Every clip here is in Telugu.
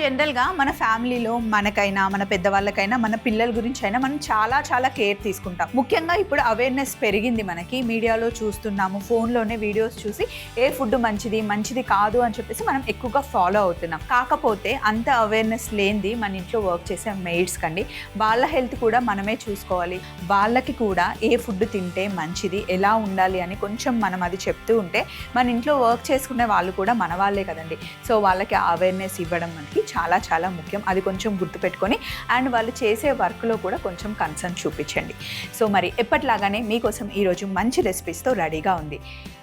జనరల్గా మన ఫ్యామిలీలో మనకైనా మన పెద్దవాళ్ళకైనా మన పిల్లల గురించి అయినా మనం చాలా చాలా కేర్ తీసుకుంటాం. ముఖ్యంగా ఇప్పుడు అవేర్నెస్ పెరిగింది, మనకి మీడియాలో చూస్తున్నాము, ఫోన్లోనే వీడియోస్ చూసి ఏ ఫుడ్ మంచిది కాదు అని చెప్పేసి మనం ఎక్కువగా ఫాలో అవుతున్నాం. కాకపోతే అంత అవేర్నెస్ లేనిది మన ఇంట్లో వర్క్ చేసే మెయిడ్స్ కండి, వాళ్ళ హెల్త్ కూడా మనమే చూసుకోవాలి. వాళ్ళకి కూడా ఏ ఫుడ్ తింటే మంచిది, ఎలా ఉండాలి అని కొంచెం మనం అది చెప్తూ ఉంటే మన ఇంట్లో వర్క్ చేసుకునే వాళ్ళు కూడా మన వాళ్ళే కదండి. సో వాళ్ళకి అవేర్నెస్ ఇవ్వడం మనకి చాలా చాలా ముఖ్యం. అది కొంచెం గుర్తుపెట్టుకొని అండ్ వాళ్ళు చేసే వర్క్లో కూడా కొంచెం కన్సర్న్ చూపించండి. సో మరి ఎప్పటిలాగానే మీకోసం ఈరోజు మంచి రెసిపీస్తో రెడీగా ఉంది.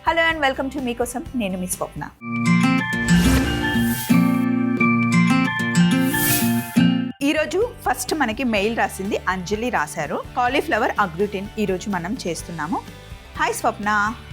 హలో అండ్ వెల్కమ్ టు మీకోసం, నేను మీ స్వప్న. ఈరోజు ఫస్ట్ మనకి మెయిల్ రాసింది అంజలి రాశారు. కాలీఫ్లవర్ అగ్లూటిన్ ఈరోజు మనం చేస్తున్నాము. హాయ్ స్వప్న.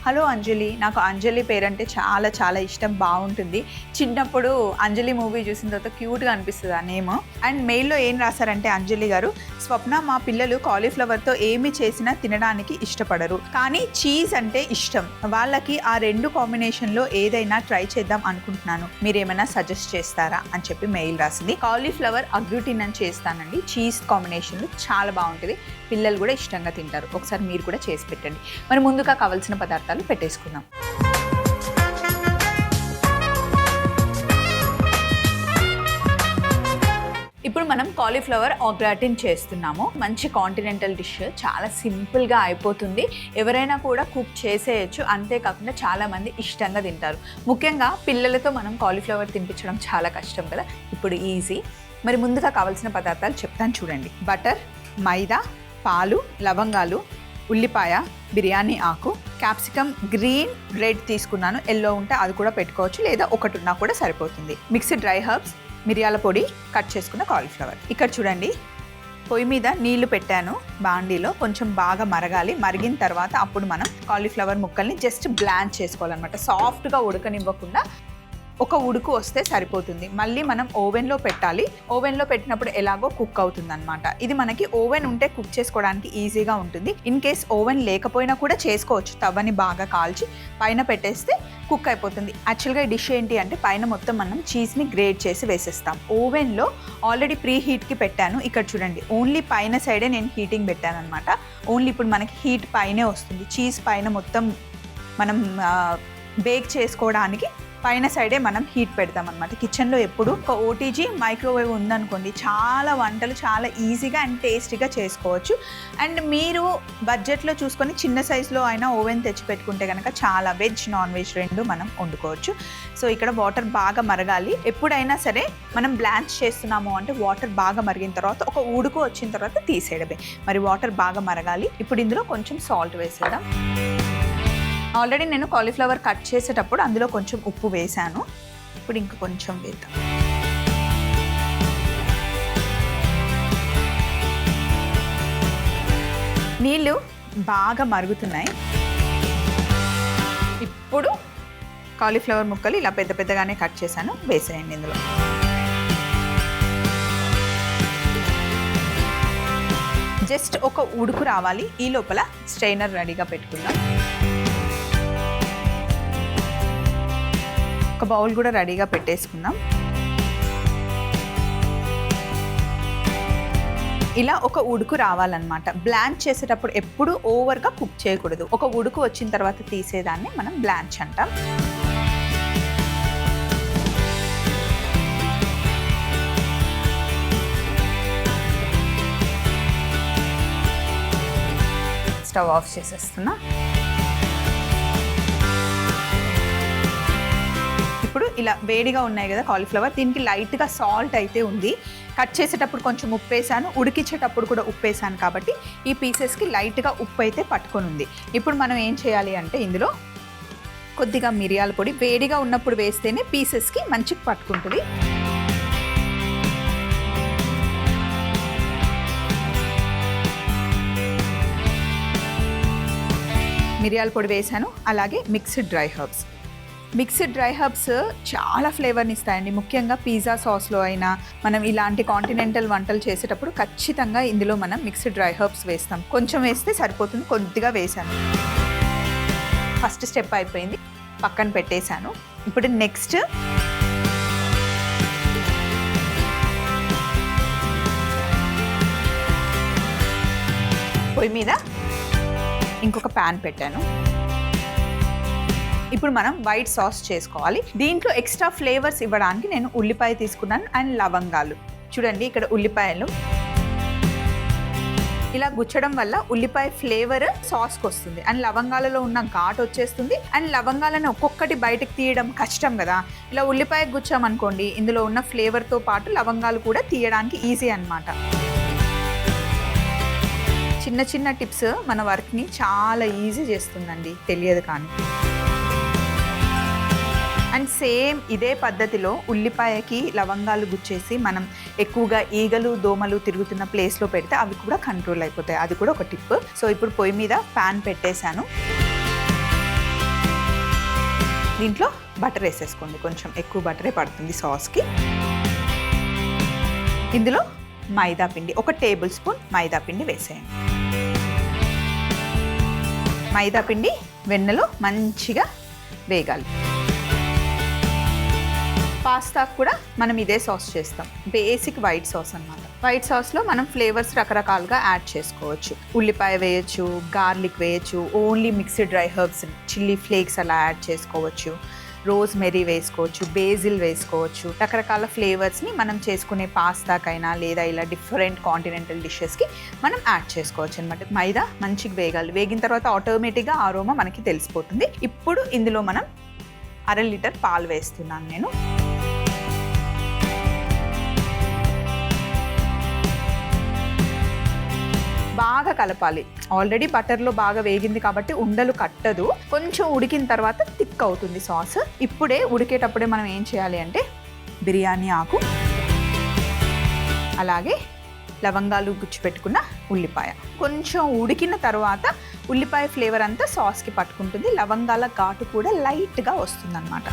హలో అంజలి. నాకు అంజలి పేరంటే చాలా చాలా ఇష్టం, బాగుంటుంది. చిన్నప్పుడు అంజలి మూవీ చూసిన తర్వాత క్యూట్గా అనిపిస్తుంది ఆ నేమ్. అండ్ మెయిల్లో ఏం రాశారంటే అంజలి గారు, స్వప్న మా పిల్లలు కాలీఫ్లవర్తో ఏమి చేసినా తినడానికి ఇష్టపడరు, కానీ చీజ్ అంటే ఇష్టం. వాళ్ళకి ఆ రెండు కాంబినేషన్లో ఏదైనా ట్రై చేద్దాం అనుకుంటున్నాను, మీరేమైనా సజెస్ట్ చేస్తారా అని చెప్పి మెయిల్ రాసింది. కాలీఫ్లవర్ అగ్లూటిన్ అని చేస్తానండి, చీజ్ కాంబినేషన్లో చాలా బాగుంటుంది, పిల్లలు కూడా ఇష్టంగా తింటారు. ఒకసారి మీరు కూడా చేసి పెట్టండి. మరి ముందుగా కావాల్సిన పదార్థాలు పెట్టేసుకుందాం. ఇప్పుడు మనం కాలీఫ్లవర్ ఆగ్రాటిన్ చేస్తున్నాము. మంచి కాంటినెంటల్ డిష్, చాలా సింపుల్గా అయిపోతుంది, ఎవరైనా కూడా కుక్ చేసేయచ్చు. అంతేకాకుండా చాలామంది ఇష్టంగా తింటారు. ముఖ్యంగా పిల్లలతో మనం కాలీఫ్లవర్ తినిపించడం చాలా కష్టం కదా, ఇప్పుడు ఈజీ. మరి ముందుగా కావాల్సిన పదార్థాలు చెప్తాను చూడండి. బటర్, మైదా, పాలు, లవంగాలు, ఉల్లిపాయ, బిర్యానీ ఆకు, క్యాప్సికమ్ గ్రీన్, రెడ్ తీసుకున్నాను, ఎల్లో ఉంటే అది కూడా పెట్టుకోవచ్చు, లేదా ఒకటి ఉన్నా కూడా సరిపోతుంది. మిక్స్డ్ డ్రై హర్బ్స్, మిరియాల పొడి, కట్ చేసుకున్న కాలీఫ్లవర్. ఇక్కడ చూడండి, పొయ్యి మీద నీళ్లు పెట్టాను బాండీలో, కొంచెం బాగా మరగాలి. మరిగిన తర్వాత అప్పుడు మనం కాలీఫ్లవర్ ముక్కల్ని జస్ట్ బ్లాంచ్ చేసుకోవాలన్నమాట. సాఫ్ట్గా ఉడకనివ్వకుండా ఒక ఉడుకు వస్తే సరిపోతుంది. మళ్ళీ మనం ఓవెన్లో పెట్టాలి. ఓవెన్లో పెట్టినప్పుడు ఎలాగో కుక్ అవుతుంది అనమాట. ఇది మనకి ఓవెన్ ఉంటే కుక్ చేసుకోవడానికి ఈజీగా ఉంటుంది. ఇన్ కేస్ ఓవెన్ లేకపోయినా కూడా చేసుకోవచ్చు. తవ్వని బాగా కాల్చి పైన పెట్టేస్తే కుక్ అయిపోతుంది. యాక్చువల్గా ఈ డిష్ ఏంటి అంటే పైన మొత్తం మనం చీజ్ని గ్రేట్ చేసి వేసేస్తాం. ఓవెన్లో ఆల్రెడీ ప్రీ హీట్కి పెట్టాను. ఇక్కడ చూడండి, ఓన్లీ పైన సైడే నేను హీటింగ్ పెట్టాను అనమాట. ఓన్లీ ఇప్పుడు మనకి హీట్ పైనే వస్తుంది. చీజ్ పైన మొత్తం మనం బేక్ చేసుకోవడానికి పైన సైడే మనం హీట్ పెడతాం అనమాట. కిచెన్లో ఎప్పుడు ఒక ఓటీజీ మైక్రోవేవ్ ఉందనుకోండి, చాలా వంటలు చాలా ఈజీగా అండ్ టేస్టీగా చేసుకోవచ్చు. అండ్ మీరు బడ్జెట్లో చూసుకొని చిన్న సైజులో అయినా ఓవెన్ తెచ్చి పెట్టుకుంటే కనుక చాలా వెజ్ నాన్ వెజ్ రెండు మనం వండుకోవచ్చు. సో ఇక్కడ వాటర్ బాగా మరగాలి. ఎప్పుడైనా సరే మనం బ్లాంచ్ చేస్తున్నాము అంటే వాటర్ బాగా మరిగిన తర్వాత ఒక ఉడుకు వచ్చిన తర్వాత తీసేయడమే. మరి వాటర్ బాగా మరగాలి. ఇప్పుడు ఇందులో కొంచెం సాల్ట్ వేసేద్దాం. ఆల్రెడీ నేను కాలీఫ్లవర్ కట్ చేసేటప్పుడు అందులో కొంచెం ఉప్పు వేసాను. ఇప్పుడు ఇంక కొంచెం వేద్దాం. నీళ్ళు బాగా మరుగుతున్నాయి. ఇప్పుడు కాలీఫ్లవర్ ముక్కలు ఇలా పెద్ద పెద్దగానే కట్ చేశాను, వేసేయండి ఇందులో. జస్ట్ ఒక ఉడుకు రావాలి. ఈ లోపల స్ట్రైనర్ రెడీగా పెట్టుకుందాం. ఒక బౌల్ కూడా రెడీగా పెట్టేసుకుందాం. ఇలా ఒక ఉడుకు రావాలన్నమాట. బ్లాంచ్ చేసేటప్పుడు ఎప్పుడు ఓవర్గా కుక్ చేయకూడదు. ఒక ఉడుకు వచ్చిన తర్వాత తీసేదాన్ని మనం బ్లాంచ్ అంటాం. స్టవ్ ఆఫ్ చేసేస్తున్నా. ఇప్పుడు ఇలా వేడిగా ఉన్నాయి కదా కాలీఫ్లవర్, దీనికి లైట్గా సాల్ట్ అయితే ఉంది. కట్ చేసేటప్పుడు కొంచెం ఉప్పు వేసాను, ఉడికించేటప్పుడు కూడా ఉప్పు వేసాను, కాబట్టి ఈ పీసెస్కి లైట్గా ఉప్పు అయితే పట్టుకొని ఉంది. ఇప్పుడు మనం ఏం చేయాలి అంటే ఇందులో కొద్దిగా మిరియాల పొడి, వేడిగా ఉన్నప్పుడు వేస్తేనే పీసెస్కి మంచిగా పట్టుకుంటుంది. మిరియాల పొడి వేసాను, అలాగే mixed dry herbs. Mixed dry herbs చాలా ఫ్లేవర్ని ఇస్తాయండి. ముఖ్యంగా పిజ్జా సాస్లో అయినా మనం ఇలాంటి కాంటినెంటల్ వంటలు చేసేటప్పుడు ఖచ్చితంగా ఇందులో మనం మిక్స్డ్ డ్రై హర్బ్స్ వేస్తాం. కొంచెం వేస్తే సరిపోతుంది, కొద్దిగా వేసాను. ఫస్ట్ స్టెప్ అయిపోయింది, పక్కన పెట్టేశాను. ఇప్పుడు నెక్స్ట్ పొయ్యి మీద ఇంకొక ప్యాన్ పెట్టాను. ఇప్పుడు మనం వైట్ సాస్ చేసుకోవాలి. దీంట్లో ఎక్స్ట్రా ఫ్లేవర్స్ ఇవ్వడానికి నేను ఉల్లిపాయ తీసుకున్నాను అండ్ లవంగాలు. చూడండి ఇక్కడ ఉల్లిపాయలు ఇలా గుచ్చడం వల్ల ఉల్లిపాయ ఫ్లేవర్ సాస్కి వస్తుంది అండ్ లవంగాలలో ఉన్న ఘాట్ వచ్చేస్తుంది. అండ్ లవంగాలను ఒక్కొక్కటి బయటకు తీయడం కష్టం కదా, ఇలా ఉల్లిపాయ గుచ్చామనుకోండి ఇందులో ఉన్న ఫ్లేవర్తో పాటు లవంగాలు కూడా తీయడానికి ఈజీ అన్నమాట. చిన్న చిన్న టిప్స్ మన వర్క్ని చాలా ఈజీ చేస్తుందండి, తెలియదు కానీ. అండ్ సేమ్ ఇదే పద్ధతిలో ఉల్లిపాయకి లవంగాలు గుచ్చేసి మనం ఎక్కువగా ఈగలు దోమలు తిరుగుతున్న ప్లేస్లో పెడితే అవి కూడా కంట్రోల్ అయిపోతాయి. అది కూడా ఒక టిప్. సో ఇప్పుడు పొయ్యి మీద ప్యాన్ పెట్టేశాను. దీంట్లో బటర్ వేసేసుకోండి, కొంచెం ఎక్కువ బటరే పడుతుంది సాస్కి. ఇందులో మైదా పిండి 1 టేబుల్ స్పూన్ మైదా పిండి వేసేయండి. మైదా పిండి వెన్నలో మంచిగా వేగాలి. పాస్తాకు కూడా మనం ఇదే సాస్ చేస్తాం, బేసిక్ వైట్ సాస్ అన్నమాట. వైట్ సాస్లో మనం ఫ్లేవర్స్ రకరకాలుగా యాడ్ చేసుకోవచ్చు. ఉల్లిపాయ వేయచ్చు, గార్లిక్ వేయచ్చు, only mixed dry herbs chilli flakes అలా యాడ్ చేసుకోవచ్చు, రోజ్ మెరీ వేసుకోవచ్చు, బేజిల్ వేసుకోవచ్చు. రకరకాల ఫ్లేవర్స్ని మనం చేసుకునే పాస్తాకైనా లేదా ఇలా డిఫరెంట్ కాంటినెంటల్ డిషెస్కి మనం యాడ్ చేసుకోవచ్చు అనమాట. మైదా మంచిగా వేగాలి. వేగిన తర్వాత ఆటోమేటిక్గా ఆరోమా మనకి తెలిసిపోతుంది. ఇప్పుడు ఇందులో మనం 1/2 లీటర్ పాలు వేస్తున్నాను నేను. బాగా కలపాలి. ఆల్రెడీ బటర్లో బాగా వేగింది కాబట్టి ఉండలు కట్టదు. కొంచెం ఉడికిన తర్వాత థిక్ అవుతుంది సాస్. ఇప్పుడే ఉడికేటప్పుడే మనం ఏం చేయాలి అంటే బిర్యానీ ఆకు, అలాగే లవంగాలు గుచ్చి పెట్టుకున్న ఉల్లిపాయ కొంచెం ఉడికిన తర్వాత ఉల్లిపాయ ఫ్లేవర్ అంతా సాస్కి పట్టుకుంటుంది. లవంగాల ఘాటు కూడా లైట్గా వస్తుందన్నమాట.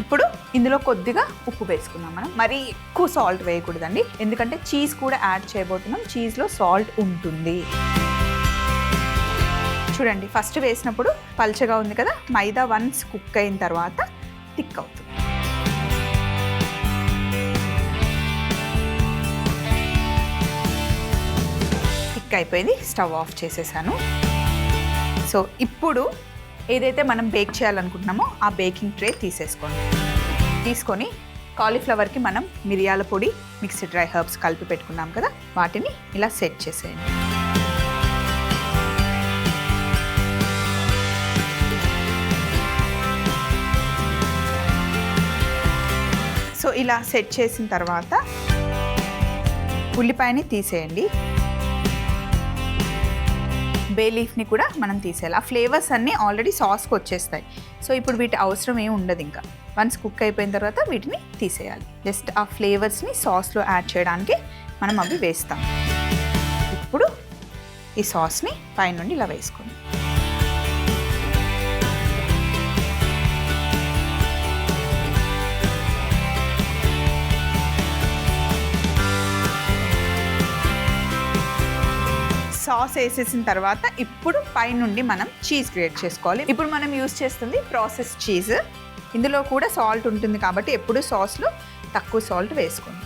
ఇప్పుడు ఇందులో కొద్దిగా ఉప్పు వేసుకున్నాం. మనం మరీ ఎక్కువ సాల్ట్ వేయకూడదండి, ఎందుకంటే చీజ్ కూడా యాడ్ చేయబోతున్నాం. చీజ్లో సాల్ట్ ఉంటుంది. చూడండి ఫస్ట్ వేసినప్పుడు పల్చగా ఉంది కదా, మైదా వన్స్ కుక్ అయిన తర్వాత థిక్ అవుతుంది. థిక్ అయిపోయింది. స్టవ్ ఆఫ్ చేసేసాను. సో ఇప్పుడు ఏదైతే మనం బేక్ చేయాలనుకుంటున్నామో ఆ బేకింగ్ ట్రే తీసేసుకోండి. తీసుకొని కాలీఫ్లవర్కి మనం మిరియాల పొడి, మిక్స్డ్ డ్రై హర్బ్స్ కలిపి పెట్టుకున్నాం కదా, వాటిని ఇలా సెట్ చేసేయండి. సో ఇలా సెట్ చేసిన తర్వాత ఉల్లిపాయని తీసేయండి. బే లీఫ్ని కూడా మనం తీసేయాలి. ఆ ఫ్లేవర్స్ అన్నీ ఆల్రెడీ సాస్కి వచ్చేస్తాయి. సో ఇప్పుడు వీటి అవసరం ఏమి ఉండదు. ఇంకా వన్స్ కుక్ అయిపోయిన తర్వాత వీటిని తీసేయాలి. జస్ట్ ఆ ఫ్లేవర్స్ని సాస్లో యాడ్ చేయడానికి మనం అవి వేస్తాం. ఇప్పుడు ఈ సాస్ని పైనుండి ఇలా వేసుకోండి. సాస్ వేసేసిన తర్వాత ఇప్పుడు పైనుండి మనం చీజ్ గ్రేట్ చేసుకోవాలి. ఇప్పుడు మనం యూజ్ చేస్తుంది ప్రాసెస్ చీజ్. ఇందులో కూడా సాల్ట్ ఉంటుంది కాబట్టి ఎప్పుడు సాస్లో తక్కువ సాల్ట్ వేసుకోండి.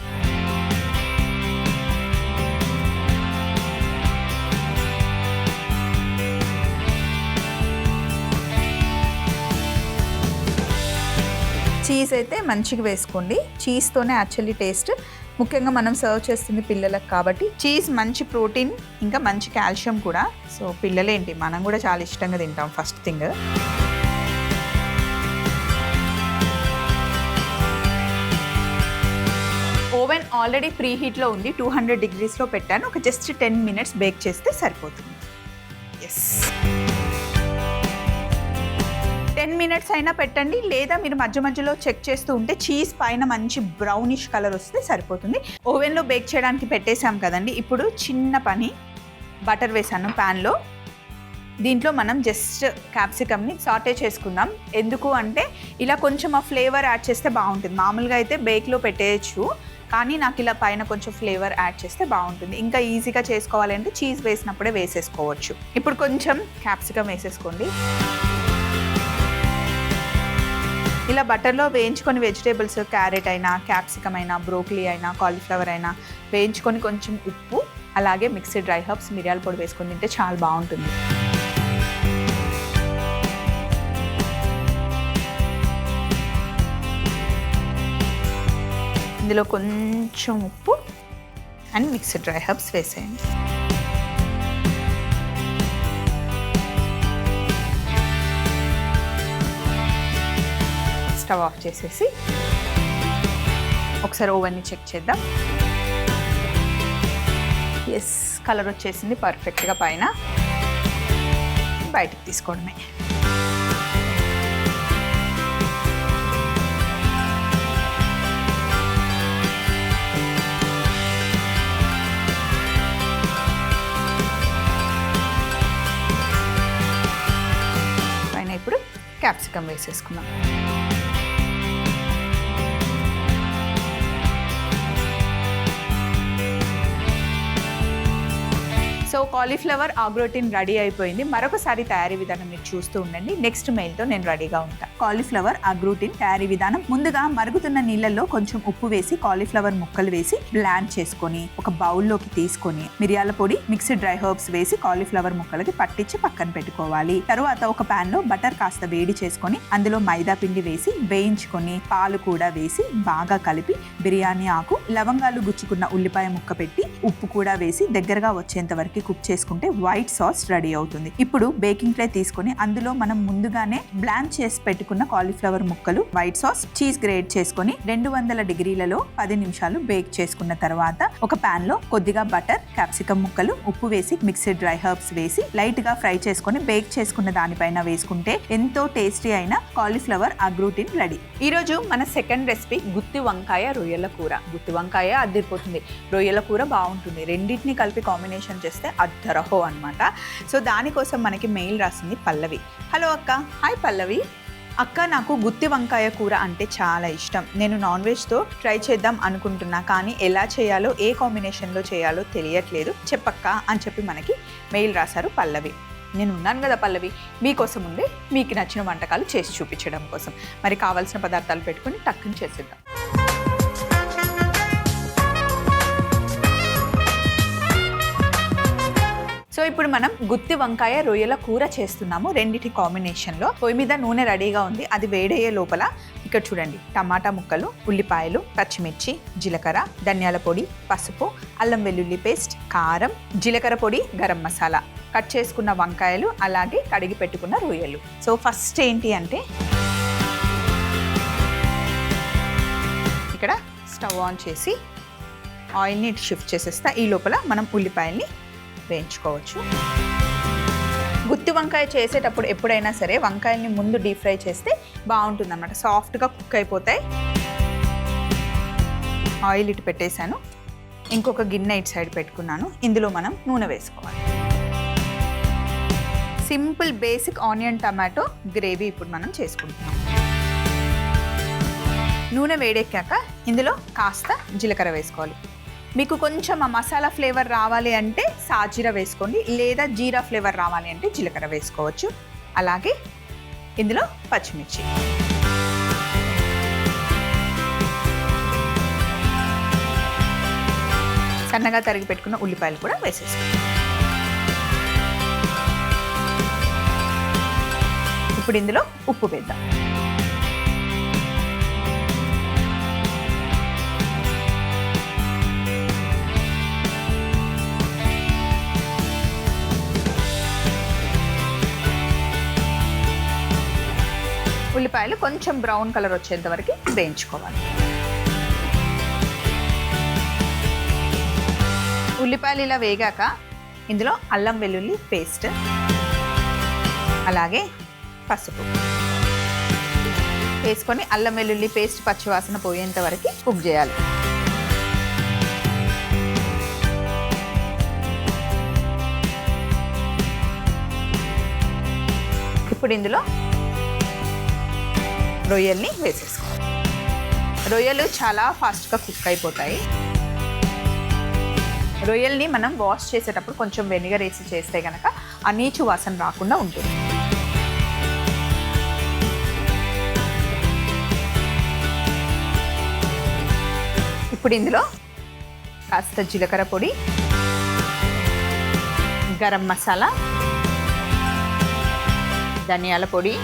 చీజ్ అయితే మంచిగా వేసుకోండి. చీజ్తోనే యాక్చువల్లీ టేస్ట్. ముఖ్యంగా మనం సర్వ్ చేస్తుంది పిల్లలకు కాబట్టి చీజ్ మంచి ప్రోటీన్, ఇంకా మంచి కాల్షియం కూడా. సో పిల్లలేంటి, మనం కూడా చాలా ఇష్టంగా తింటాం. First thing oven already pre హీట్లో ఉంది. 200 degreesలో పెట్టాను. ఒక జస్ట్ 10 minutes బేక్ చేస్తే సరిపోతుంది. ఎస్ 10 minutes అయినా పెట్టండి, లేదా మీరు మధ్య మధ్యలో చెక్ చేస్తూ ఉంటే చీజ్ పైన మంచి బ్రౌనిష్ కలర్ వస్తే సరిపోతుంది. ఓవెన్లో బేక్ చేయడానికి పెట్టేసాం కదండి. ఇప్పుడు చిన్న పని, బటర్ వేసాను ప్యాన్లో. దీంట్లో మనం జస్ట్ క్యాప్సికమ్ని సాటే చేసుకుందాం. ఎందుకు అంటే ఇలా కొంచెం ఆ ఫ్లేవర్ యాడ్ చేస్తే బాగుంటుంది. మామూలుగా అయితే బేక్లో పెట్టేయచ్చు, కానీ నాకు ఇలా పైన కొంచెం ఫ్లేవర్ యాడ్ చేస్తే బాగుంటుంది. ఇంకా ఈజీగా చేసుకోవాలంటే చీజ్ వేసినప్పుడే వేసేసుకోవచ్చు. ఇప్పుడు కొంచెం క్యాప్సికమ్ వేసేసుకోండి. ఇలా బటర్లో వేయించుకొని వెజిటేబుల్స్ క్యారెట్ అయినా, క్యాప్సికమ్ అయినా, బ్రోకలీ అయినా, కాలీఫ్లవర్ అయినా వేయించుకొని కొంచెం ఉప్పు అలాగే మిక్స్డ్ డ్రై హర్బ్స్, మిరియాల పొడి వేసుకొని తింటే చాలా బాగుంటుంది. ఇందులో కొంచెం ఉప్పు అండ్ మిక్స్డ్ డ్రై హర్బ్స్ వేసేయండి. స్టవ్ ఆఫ్ చేసేసి ఒకసారి ఓవెన్ని చెక్ చేద్దాం. ఎస్, కలర్ వచ్చేసింది పర్ఫెక్ట్గా. పైన బయటకు తీసుకోవడమే. పైన ఇప్పుడు క్యాప్సికమ్ వేసేసుకుందాం. సో కాలీఫ్లవర్ ఆగ్రోటిన్ రెడీ అయిపోయింది. మరొకసారి తయారీ విధానం మీరు చూస్తూ ఉండండి. నెక్స్ట్ మెయిల్తో నేను రెడీగా ఉంటాను. కాలీఫ్లవర్ ఆగ్రోటిన్ తయారీ విధానం: ముందుగా మరుగుతున్న నీళ్ళల్లో కొంచెం ఉప్పు వేసి కాలీఫ్లవర్ ముక్కలు వేసి బ్లాండ్ చేసుకొని ఒక బౌల్లోకి తీసుకొని మిరియాల పొడి, మిక్స్డ్ డ్రై హర్బ్స్ వేసి కాలీఫ్లవర్ ముక్కలకి పట్టించి పక్కన పెట్టుకోవాలి. తరువాత ఒక పాన్ లో బటర్ కాస్త వేడి చేసుకొని అందులో మైదా పిండి వేసి వేయించుకొని పాలు కూడా వేసి బాగా కలిపి బిర్యానీ ఆకు, లవంగాలు గుచ్చుకున్న ఉల్లిపాయ ముక్క పెట్టి ఉప్పు కూడా వేసి దగ్గరగా వచ్చేంత వరకు కుక్ చేసుకుంటే వైట్ సాస్ రెడీ అవుతుంది. ఇప్పుడు బేకింగ్ ట్రే తీసుకొని అందులో మనం ముందుగానే బ్లాంచ్ చేసి పెట్టుకున్న కాలీఫ్లవర్ ముక్కలు, వైట్ సాస్, చీజ్ గ్రేట్ చేసుకొని 200 డిగ్రీలలో 10 నిమిషాలు బేక్ చేసుకున్న తర్వాత ఒక పాన్ లో కొద్దిగా బటర్, క్యాప్సికమ్ ముక్కలు, ఉప్పు వేసి మిక్స్డ్ డ్రై హర్బ్స్ వేసి లైట్ గా ఫ్రై చేసుకొని బేక్ చేసుకున్న దానిపైన వేసుకుంటే ఎంతో టేస్టీ అయిన కాలీఫ్లవర్ ఆగ్రోటిన్ రెడీ. ఈ రోజు మన సెకండ్ రెసిపీ గుత్తి వంకాయ రొయ్యల కూర. గుత్తి వంకాయ అదిరిపోతుంది, రొయ్యల కూర బాగుంటుంది. రెండింటిని కలిపి కాంబినేషన్ చేస్తే అద్దరహో అన్నమాట. సో దానికోసం మనకి మెయిల్ రాసింది పల్లవి. హలో అక్క. హాయ్ పల్లవి. అక్క, నాకు గుత్తి వంకాయ కూర అంటే చాలా ఇష్టం. నేను నాన్ వెజ్తో ట్రై చేద్దాం అనుకుంటున్నా, కానీ ఎలా చేయాలో, ఏ కాంబినేషన్లో చేయాలో తెలియట్లేదు, చెప్పక్క అని చెప్పి మనకి మెయిల్ రాశారు పల్లవి. నేను ఉన్నాను కదా పల్లవి, మీకోసం ఉంది, మీకు నచ్చిన వంటకాలు చేసి చూపించడం కోసం. మరి కావాల్సిన పదార్థాలు పెట్టుకుని టక్కుని చేసేద్దాం. సో ఇప్పుడు మనం గుత్తి వంకాయ రొయ్యల కూర చేస్తున్నాము, రెండిటి కాంబినేషన్లో. పొయ్యి మీద నూనె రెడీగా ఉంది, అది వేడయ్యే లోపల ఇక్కడ చూడండి టమాటా ముక్కలు, ఉల్లిపాయలు, పచ్చిమిర్చి, జీలకర్ర, ధనియాల పొడి, పసుపు, అల్లం వెల్లుల్లి పేస్ట్, కారం, జీలకర్ర పొడి, గరం మసాలా, కట్ చేసుకున్న వంకాయలు, అలాగే కడిగి పెట్టుకున్న రొయ్యలు. సో ఫస్ట్ ఏంటి అంటే ఇక్కడ స్టవ్ ఆన్ చేసి ఆయిల్ని షిఫ్ట్ చేసేస్తా. ఈ లోపల మనం ఉల్లిపాయల్ని వేయించుకోవచ్చు. గుత్తి వంకాయ చేసేటప్పుడు ఎప్పుడైనా సరే వంకాయల్ని ముందు డీప్ ఫ్రై చేస్తే బాగుంటుంది అన్నమాట, సాఫ్ట్గా కుక్ అయిపోతాయి. ఆయిల్ ఇటు పెట్టేశాను, ఇంకొక గిన్నె ఇటు సైడ్ పెట్టుకున్నాను. ఇందులో మనం నూనె వేసుకోవాలి. Simple basic onion tomato gravy ఇప్పుడు మనం చేసుకుంటున్నాం. నూనె వేడెక్కాక ఇందులో కాస్త జీలకర్ర వేసుకోవాలి. మీకు కొంచెం ఆ మసాలా ఫ్లేవర్ రావాలి అంటే సాజీరా వేసుకోండి, లేదా జీరా ఫ్లేవర్ రావాలి అంటే జీలకర్ర వేసుకోవచ్చు. అలాగే ఇందులో పచ్చిమిర్చి, సన్నగా తరిగి పెట్టుకున్న ఉల్లిపాయలు కూడా వేసేసుకోండి. ఇప్పుడు ఇందులో ఉప్పు వేద్దాం. ఉల్లిపాయలు కొంచెం బ్రౌన్ కలర్ వచ్చేంత వరకు వేయించుకోవాలి. ఉల్లిపాయలు ఇలా వేగాక ఇందులో అల్లం వెల్లుల్లి పేస్ట్, అలాగే పసుపు వేసుకొని అల్లం వెల్లుల్లి పేస్ట్ పచ్చివాసన పోయేంత వరకు కుక్ చేయాలి. ఇప్పుడు ఇందులో రొయ్యల్ని వేసేసుకోవాలి. రొయ్యలు చాలా ఫాస్ట్గా కుక్ అయిపోతాయి. రొయ్యల్ని మనం వాష్ చేసేటప్పుడు కొంచెం వెనిగర్ వేసి చేస్తే కనుక ఆ నీచు వాసన రాకుండా ఉంటుంది. ఇప్పుడు ఇందులో కాస్త జీలకర్ర పొడి, గరం మసాలా, ధనియాల పొడి,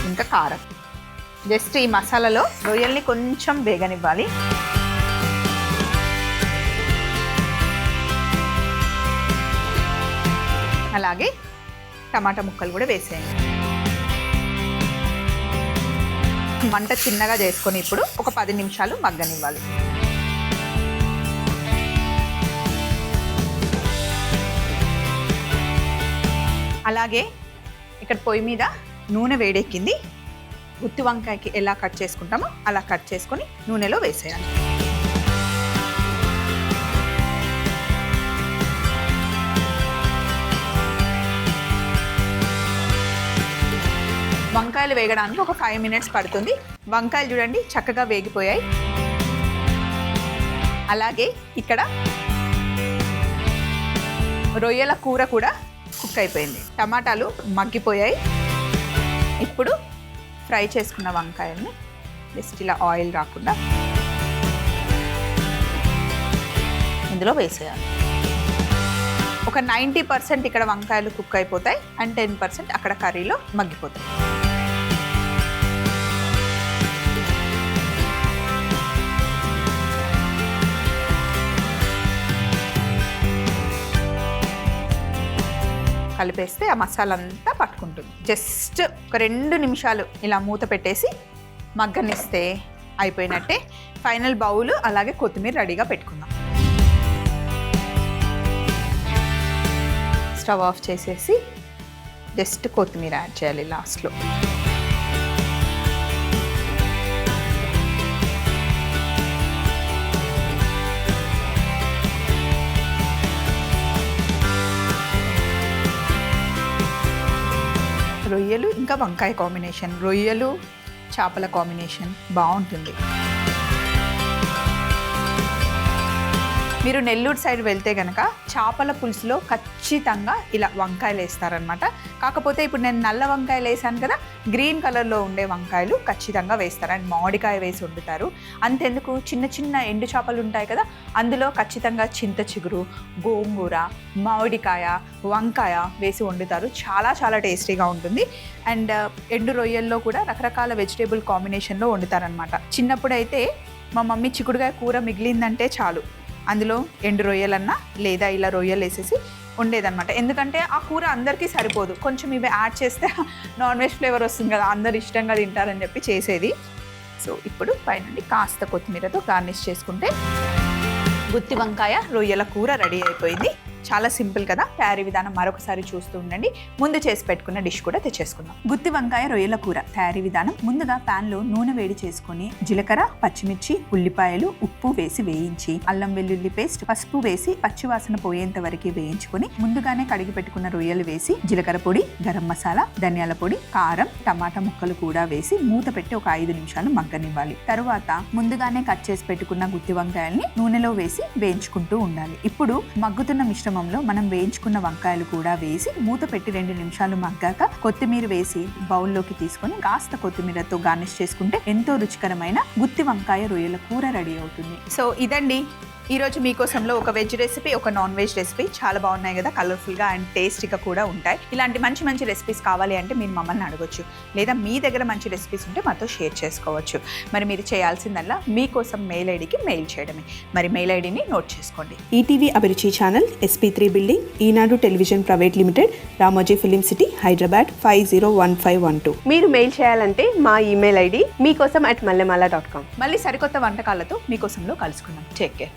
ఇంకా కారం. జస్ట్ ఈ మసాలాలో రొయ్యల్ని కొంచెం వేగనివ్వాలి. అలాగే టమాటా ముక్కలు కూడా వేసేయండి. మంట చిన్నగా చేసుకొని ఇప్పుడు ఒక 10 నిమిషాలు మగ్గనివ్వాలి. అలాగే ఇక్కడ పొయ్యి మీద నూనె వేడెక్కింది. గుత్తి వంకాయకి ఎలా కట్ చేసుకుంటామో అలా కట్ చేసుకొని నూనెలో వేసేయాలి. వంకాయలు వేగడానికి ఒక 5 మినిట్స్ పడుతుంది. వంకాయలు చూడండి చక్కగా వేగిపోయాయి. అలాగే ఇక్కడ రొయ్యల కూర కూడా కుక్ అయిపోయింది. టమాటాలు మగ్గిపోయాయి. ఇప్పుడు ఫ్రై చేసుకున్న వంకాయల్ని జస్ట్ ఇలా ఆయిల్ రాకుండా ఇందులో వేసేయాలి. ఒక 90% ఇక్కడ వంకాయలు కుక్ అయిపోతాయి అండ్ 10% అక్కడ కర్రీలో మగ్గిపోతాయి. కలిపేస్తే ఆ మసాలా అంతా పట్టుకుంటుంది. జస్ట్ ఒక 2 నిమిషాలు ఇలా మూత పెట్టేసి మగ్గనిస్తే అయిపోయినట్టే. ఫైనల్ బౌల్ అలాగే కొత్తిమీర రెడీగా పెట్టుకుందాం. స్టవ్ ఆఫ్ చేసేసి జస్ట్ కొత్తిమీర యాడ్ చేయాలి లాస్ట్లో. రొయ్యలు ఇంకా వంకాయ కాంబినేషన్, రొయ్యలు చేపల కాంబినేషన్ బాగుంటుంది. మీరు నెల్లూరు సైడ్ వెళ్తే కనుక చేపల పులుసులో ఖచ్చితంగా ఇలా వంకాయలు వేస్తారనమాట. కాకపోతే ఇప్పుడు నేను నల్ల వంకాయలు వేసాను కదా, గ్రీన్ కలర్లో ఉండే వంకాయలు ఖచ్చితంగా వేస్తారు. అండ్ మామిడికాయ వేసి వండుతారు. అంతెందుకు చిన్న చిన్న ఎండు చేపలు ఉంటాయి కదా, అందులో ఖచ్చితంగా చింత చిగురు, గోంగూర, మామిడికాయ, వంకాయ వేసి వండుతారు. చాలా చాలా టేస్టీగా ఉంటుంది. అండ్ ఎండు రొయ్యల్లో కూడా రకరకాల వెజిటేబుల్ కాంబినేషన్లో వండుతారనమాట. చిన్నప్పుడైతే మా మమ్మీ చిక్కుడుకాయ కూర మిగిలిందంటే చాలు అందులో ఎండు రొయ్యలన్నా లేదా ఇలా రొయ్యలు వేసేసి ఉండేదన్నమాట. ఎందుకంటే ఆ కూర అందరికీ సరిపోదు, కొంచెం ఇవి యాడ్ చేస్తే నాన్ వెజ్ ఫ్లేవర్ వస్తుంది కదా, అందరు ఇష్టంగా తింటారని చెప్పి చేసేది. సో ఇప్పుడు పైనుండి కాస్త కొత్తిమీరతో గార్నిష్ చేసుకుంటే గుత్తి వంకాయ రొయ్యల కూర రెడీ అయిపోయింది. చాలా సింపుల్ కదా. తయారీ విధానం మరొకసారి చూస్తూ ఉండండి. ముందు చేసి పెట్టుకున్న డిష్ కూడా తెచ్చేసుకుందాం. గుత్తి వంకాయ రొయ్యల కూర తయారీ విధానం: ముందుగా ప్యాన్ లో నూనె వేడి చేసుకుని జీలకర్ర, పచ్చిమిర్చి, ఉల్లిపాయలు, ఉప్పు వేసి వేయించి అల్లం వెల్లుల్లి పేస్ట్, పసుపు వేసి పచ్చివాసన పోయేంత వరకు వేయించుకొని ముందుగానే కడిగి పెట్టుకున్న రొయ్యలు వేసి జీలకర్ర పొడి, గరం మసాలా, ధనియాల పొడి, కారం, టమాటా ముక్కలు కూడా వేసి మూత పెట్టి ఒక 5 నిమిషాలు మగ్గనివ్వాలి. తరువాత ముందుగానే కట్ చేసి పెట్టుకున్న గుత్తి వంకాయల్ని నూనెలో వేసి వేయించుకుంటూ ఉండాలి. ఇప్పుడు మగ్గుతున్న మిశ్రమం మనం వేయించుకున్న వంకాయలు కూడా వేసి మూత పెట్టి 2 నిమిషాలు మగ్గాక కొత్తిమీర వేసి బౌల్లోకి తీసుకొని కాస్త కొత్తిమీరతో గార్నిష్ చేసుకుంటే ఎంతో రుచికరమైన గుత్తి వంకాయ రొయ్యల కూర రెడీ అవుతుంది. సో ఇదండి ఈరోజు మీకోసంలో ఒక వెజ్ రెసిపీ, ఒక నాన్ వెజ్ రెసిపీ. చాలా బాగున్నాయి కదా, కలర్ఫుల్గా అండ్ టేస్టీగా కూడా ఉంటాయి. ఇలాంటి మంచి మంచి రెసిపీస్ కావాలి అంటే మీరు మమ్మల్ని అడగొచ్చు, లేదా మీ దగ్గర మంచి రెసిపీస్ ఉంటే మాతో షేర్ చేసుకోవచ్చు. మరి మీరు చేయాల్సిందల్లా మీకోసం మెయిల్ ఐడికి మెయిల్ చేయడమే. మరి మెయిల్ ఐడిని నోట్ చేసుకోండి. ETV Abhiruchi channel, SP3 building, Eenadu television private limited, Ramoji film city, Hyderabad 501512. మీరు మెయిల్ చేయాలంటే మా ఈమెయిల్ ఐడి మీకోసం @mallemala.com. మళ్ళీ సరికొత్త వంటకాలతో మీకోసంలో కలుసుకుందాం. Take care.